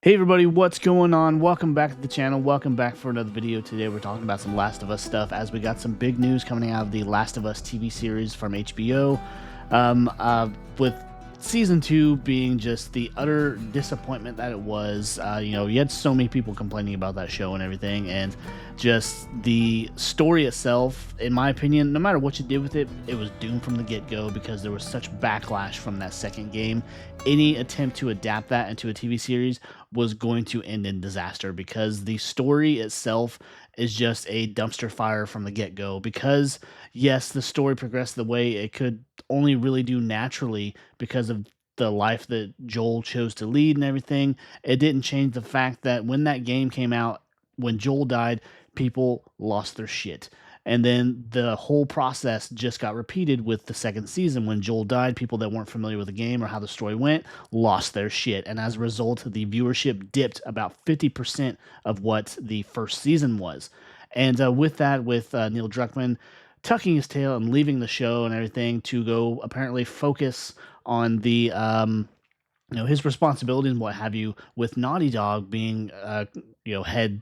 Hey everybody, what's going on? Welcome back to the channel. Welcome back for another video. Today we're talking about some Last of Us stuff as we got some big news coming out of the Last of Us TV series from HBO. With season 2 being just the utter disappointment that it was. You had so many people complaining about that show and everything, and just the story itself, in my opinion, no matter what you did with it, it was doomed from the get-go because there was such backlash from that second game. Any attempt to adapt that into a TV series was going to end in disaster because the story itself is just a dumpster fire from the get-go. Because yes, the story progressed the way it could only really do naturally because of the life that Joel chose to lead and everything. It didn't change the fact that when that game came out, when Joel died, people lost their shit. And then the whole process just got repeated with the second season. When Joel died, people that weren't familiar with the game or how the story went lost their shit. And as a result, the viewership dipped about 50% of what the first season was. And with that, with Neil Druckman tucking his tail and leaving the show and everything to go apparently focus on the his responsibilities and what have you, with Naughty Dog being head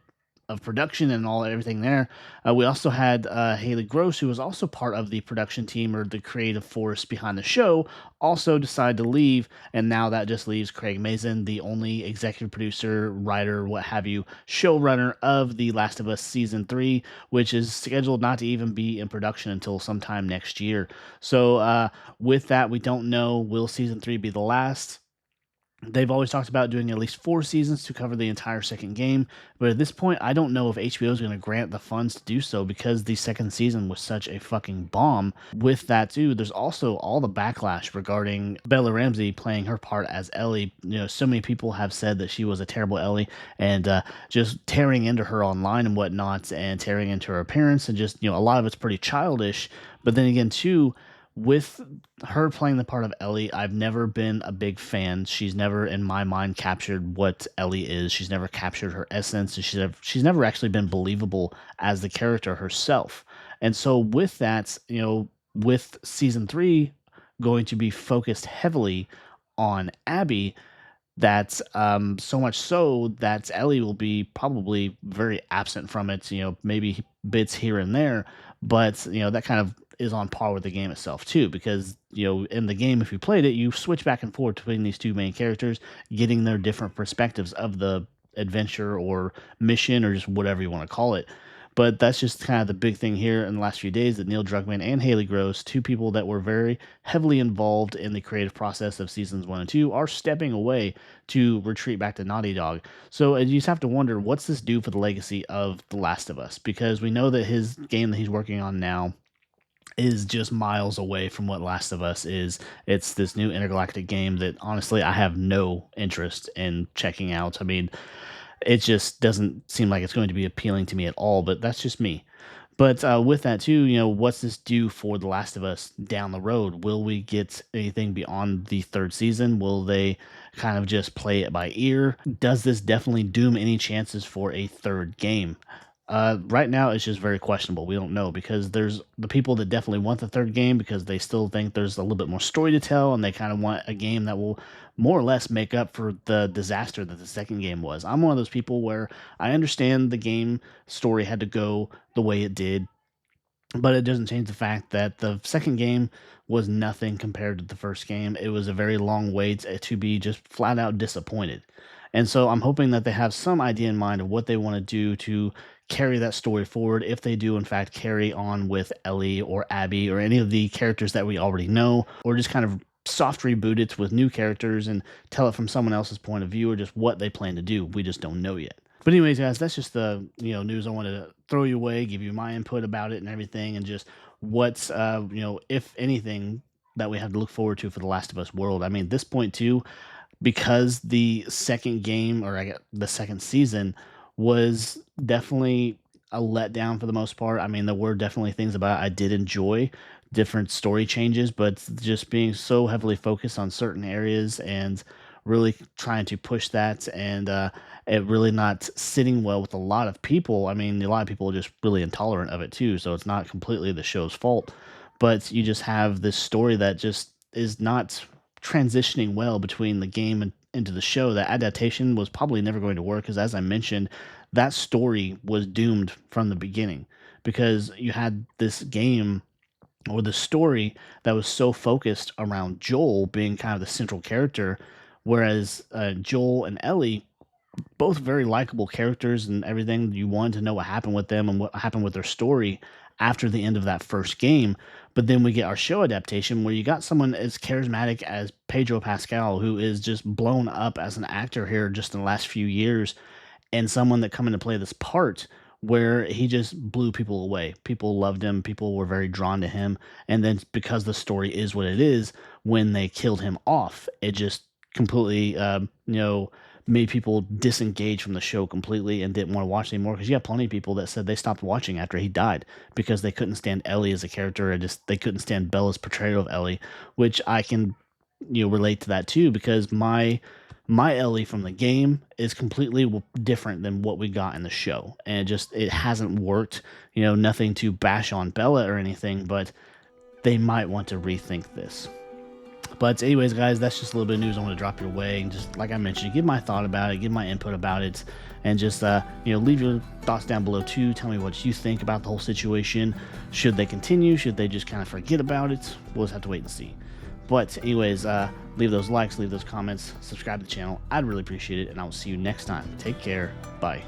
of production and all everything there. We also had Haley Gross, who was also part of the production team or the creative force behind the show, also decided to leave, and now that just leaves Craig Mazin, the only executive producer, writer, what have you, showrunner of The Last of Us Season 3, which is scheduled not to even be in production until sometime next year. So with that, we don't know, will Season 3 be the last? They've always talked about doing at least 4 seasons to cover the entire second game, but at this point, I don't know if HBO is going to grant the funds to do so because the second season was such a fucking bomb. With that too, there's also all the backlash regarding Bella Ramsey playing her part as Ellie. So many people have said that she was a terrible Ellie, and just tearing into her online and whatnot, and tearing into her appearance, and just a lot of it's pretty childish. But then again, too, with her playing the part of Ellie, I've never been a big fan. She's never, in my mind, captured what Ellie is. She's never captured her essence, and she's never actually been believable as the character herself. And so, with that, with season 3 going to be focused heavily on Abby, that's so much so that Ellie will be probably very absent from it. Maybe bits here and there, but that kind of is on par with the game itself too, because in the game, if you played it, you switch back and forth between these two main characters, getting their different perspectives of the adventure or mission or just whatever you want to call it. But that's just kind of the big thing here in the last few days, that Neil Druckmann and Haley Gross, two people that were very heavily involved in the creative process of seasons 1 and 2, are stepping away to retreat back to Naughty Dog. So you just have to wonder, what's this do for the legacy of The Last of Us? Because we know that his game that he's working on now is just miles away from what Last of Us is. It's this new intergalactic game that honestly I have no interest in checking out. I mean, it just doesn't seem like it's going to be appealing to me at all, but that's just me. But with that too, what's this do for The Last of Us down the road? Will we get anything beyond the third season? Will they kind of just play it by ear? Does this definitely doom any chances for a third game? Right now, it's just very questionable. We don't know, because there's the people that definitely want the third game because they still think there's a little bit more story to tell, and they kind of want a game that will more or less make up for the disaster that the second game was. I'm one of those people where I understand the game story had to go the way it did, but it doesn't change the fact that the second game was nothing compared to the first game. It was a very long wait to be just flat out disappointed. And so I'm hoping that they have some idea in mind of what they want to do to carry that story forward, if they do in fact carry on with Ellie or Abby or any of the characters that we already know, or just kind of soft reboot it with new characters and tell it from someone else's point of view, or just what they plan to do. We just don't know yet. But anyways, guys, that's just the news I wanted to throw you away, give you my input about it and everything, and just what's if anything that we have to look forward to for the Last of Us world. I mean, at this point too, because the second game, or I guess the second season, was definitely a letdown for the most part. I mean, there were definitely things about it I did enjoy, different story changes, but just being so heavily focused on certain areas and really trying to push that, and it really not sitting well with a lot of people. I mean, a lot of people are just really intolerant of it too, so it's not completely the show's fault. But you just have this story that just is not transitioning well between the game into the show, that adaptation was probably never going to work because, as I mentioned, that story was doomed from the beginning because you had this game or the story that was so focused around Joel being kind of the central character, whereas Joel and Ellie, both very likable characters and everything. You wanted to know what happened with them and what happened with their story after the end of that first game. But then we get our show adaptation where you got someone as charismatic as Pedro Pascal, who is just blown up as an actor here just in the last few years, and someone that come in to play this part where he just blew people away. People loved him. People were very drawn to him. And then because the story is what it is, when they killed him off, it just completely, made people disengage from the show completely and didn't want to watch anymore. Because you have plenty of people that said they stopped watching after he died because they couldn't stand Ellie as a character, and just they couldn't stand Bella's portrayal of Ellie, which I can, relate to that too, because my Ellie from the game is completely different than what we got in the show, and it hasn't worked. Nothing to bash on Bella or anything, but they might want to rethink this. But anyways, guys, that's just a little bit of news I want to drop your way. And just like I mentioned, give my thought about it, give my input about it, and just leave your thoughts down below too. Tell me what you think about the whole situation. Should they continue? Should they just kind of forget about it? We'll just have to wait and see. But anyways, leave those likes, leave those comments, subscribe to the channel. I'd really appreciate it, and I will see you next time. Take care. Bye.